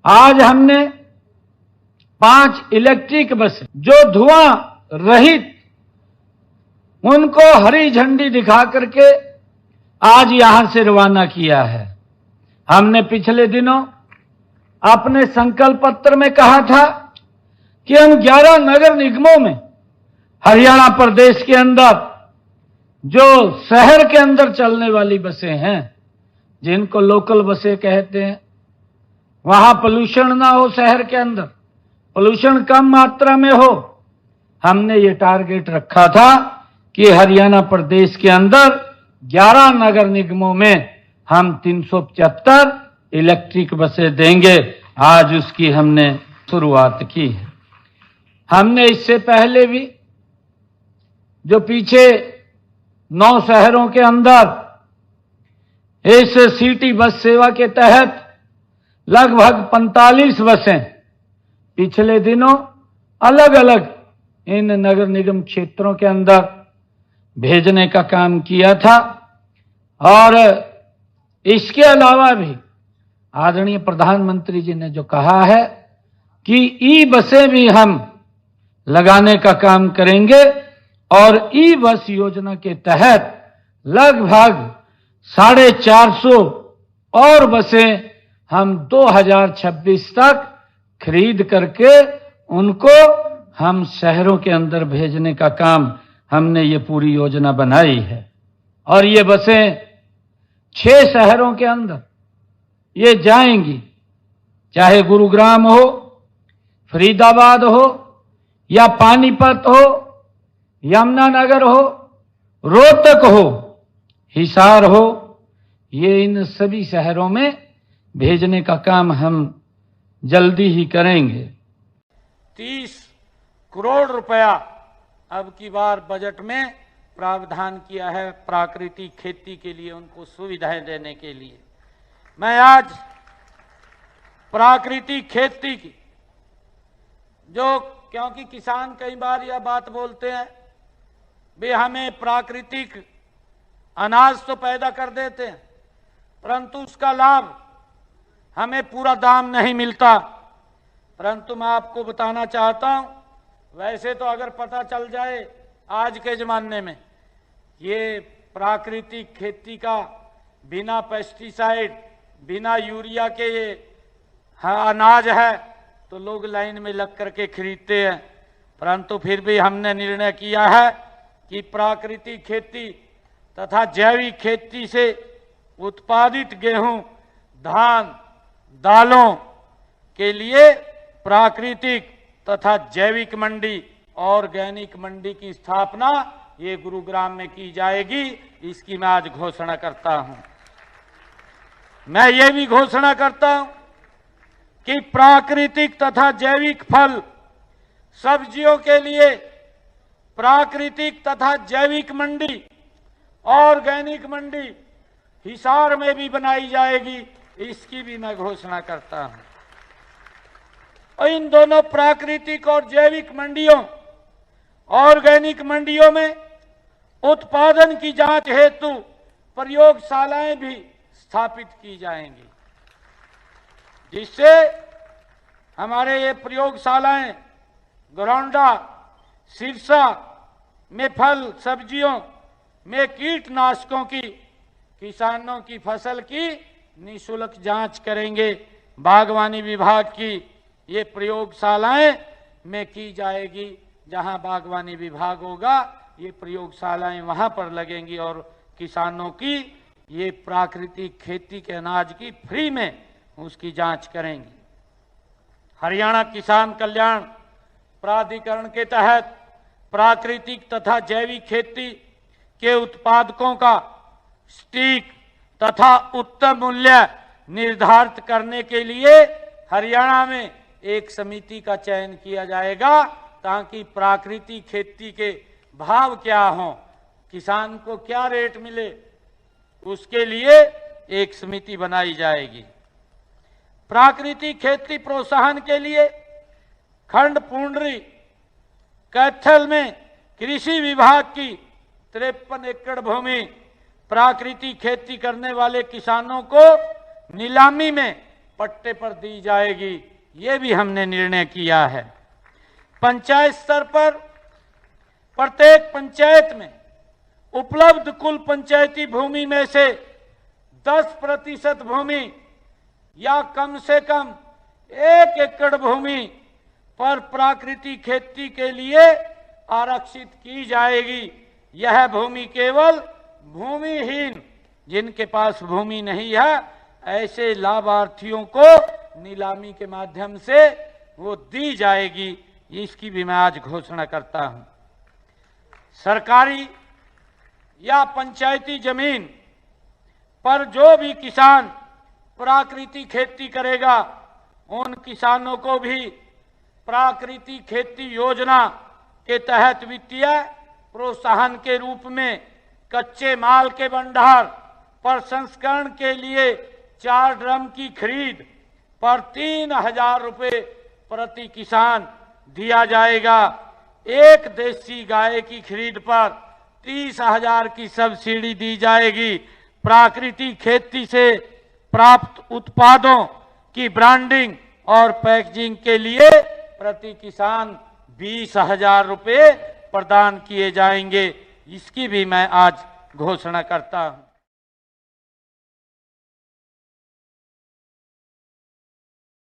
आज हमने 5 इलेक्ट्रिक बसें जो धुआं रहित, उनको हरी झंडी दिखा करके आज यहां से रवाना किया है। हमने पिछले दिनों अपने संकल्प पत्र में कहा था कि हम 11 नगर निगमों में हरियाणा प्रदेश के अंदर जो शहर के अंदर चलने वाली बसें हैं, जिनको लोकल बसें कहते हैं, वहां पोल्यूशन ना हो, शहर के अंदर पोल्यूशन कम मात्रा में हो, हमने ये टारगेट रखा था कि हरियाणा प्रदेश के अंदर 11 नगर निगमों में हम 375 इलेक्ट्रिक बसें देंगे। आज उसकी हमने शुरुआत की है। हमने इससे पहले भी जो पीछे 9 शहरों के अंदर इस सिटी बस सेवा के तहत लगभग 45 बसें पिछले दिनों अलग अलग इन नगर निगम क्षेत्रों के अंदर भेजने का काम किया था। और इसके अलावा भी आदरणीय प्रधानमंत्री जी ने जो कहा है कि ई बसें भी हम लगाने का काम करेंगे और ई बस योजना के तहत लगभग 450 और बसें हम 2026 तक खरीद करके उनको हम शहरों के अंदर भेजने का काम हमने ये पूरी योजना बनाई है। और ये बसें 6 शहरों के अंदर ये जाएंगी, चाहे गुरुग्राम हो, फरीदाबाद हो, या पानीपत हो, यमुनानगर हो, रोहतक हो, हिसार हो, ये इन सभी शहरों में भेजने का काम हम जल्दी ही करेंगे। 30 करोड़ रुपया अब की बार बजट में प्रावधान किया है प्राकृतिक खेती के लिए, उनको सुविधाएं देने के लिए। मैं आज प्राकृतिक खेती की जो, क्योंकि किसान कई बार यह बात बोलते हैं भी हमें प्राकृतिक अनाज तो पैदा कर देते हैं परंतु उसका लाभ हमें पूरा दाम नहीं मिलता। परंतु मैं आपको बताना चाहता हूं, वैसे तो अगर पता चल जाए आज के ज़माने में ये प्राकृतिक खेती का बिना पेस्टिसाइड, बिना यूरिया के ये अनाज है तो लोग लाइन में लग करके खरीदते हैं। परंतु फिर भी हमने निर्णय किया है कि प्राकृतिक खेती तथा जैविक खेती से उत्पादित गेहूं, धान, दालों के लिए प्राकृतिक तथा जैविक मंडी, ऑर्गेनिक मंडी की स्थापना ये गुरुग्राम में की जाएगी। इसकी मैं आज घोषणा करता हूं। मैं ये भी घोषणा करता हूं कि प्राकृतिक तथा जैविक फल सब्जियों के लिए प्राकृतिक तथा जैविक मंडी, ऑर्गेनिक मंडी हिसार में भी बनाई जाएगी। इसकी भी मैं घोषणा करता हूं। और इन दोनों प्राकृतिक और जैविक मंडियों, ऑर्गेनिक मंडियों में उत्पादन की जांच हेतु प्रयोगशालाएं भी स्थापित की जाएंगी, जिससे हमारे ये प्रयोगशालाएं गरौंडा, सिरसा में फल सब्जियों में कीटनाशकों की, किसानों की फसल की निःशुल्क जांच करेंगे। बागवानी विभाग की ये प्रयोगशालाएं में की जाएगी। जहां बागवानी विभाग होगा ये प्रयोगशालाएं वहां पर लगेंगी और किसानों की ये प्राकृतिक खेती के अनाज की फ्री में उसकी जांच करेंगी। हरियाणा किसान कल्याण प्राधिकरण के तहत प्राकृतिक तथा जैविक खेती के उत्पादकों का सटीक तथा उत्तम मूल्य निर्धारित करने के लिए हरियाणा में एक समिति का चयन किया जाएगा, ताकि प्राकृतिक खेती के भाव क्या हों, किसान को क्या रेट मिले, उसके लिए एक समिति बनाई जाएगी। प्राकृतिक खेती प्रोत्साहन के लिए खंड पुंडरी कैथल में कृषि विभाग की 53 एकड़ भूमि प्राकृतिक खेती करने वाले किसानों को नीलामी में पट्टे पर दी जाएगी, ये भी हमने निर्णय किया है। पंचायत स्तर पर प्रत्येक पंचायत में उपलब्ध कुल पंचायती भूमि में से 10% भूमि या कम से कम 1 एकड़ भूमि पर प्राकृतिक खेती के लिए आरक्षित की जाएगी। यह भूमि केवल भूमिहीन, जिनके पास भूमि नहीं है, ऐसे लाभार्थियों को नीलामी के माध्यम से वो दी जाएगी। इसकी भी मैं आज घोषणा करता हूं। सरकारी या पंचायती जमीन पर जो भी किसान प्राकृतिक खेती करेगा, उन किसानों को भी प्राकृतिक खेती योजना के तहत वित्तीय प्रोत्साहन के रूप में कच्चे माल के भंडार पर संस्करण के लिए 4 ड्रम की खरीद पर 3,000 रुपये प्रति किसान दिया जाएगा। एक देसी गाय की खरीद पर 30,000 की सब्सिडी दी जाएगी। प्राकृतिक खेती से प्राप्त उत्पादों की ब्रांडिंग और पैकेजिंग के लिए प्रति किसान 20,000 रुपये प्रदान किए जाएंगे। इसकी भी मैं आज घोषणा करता हूं।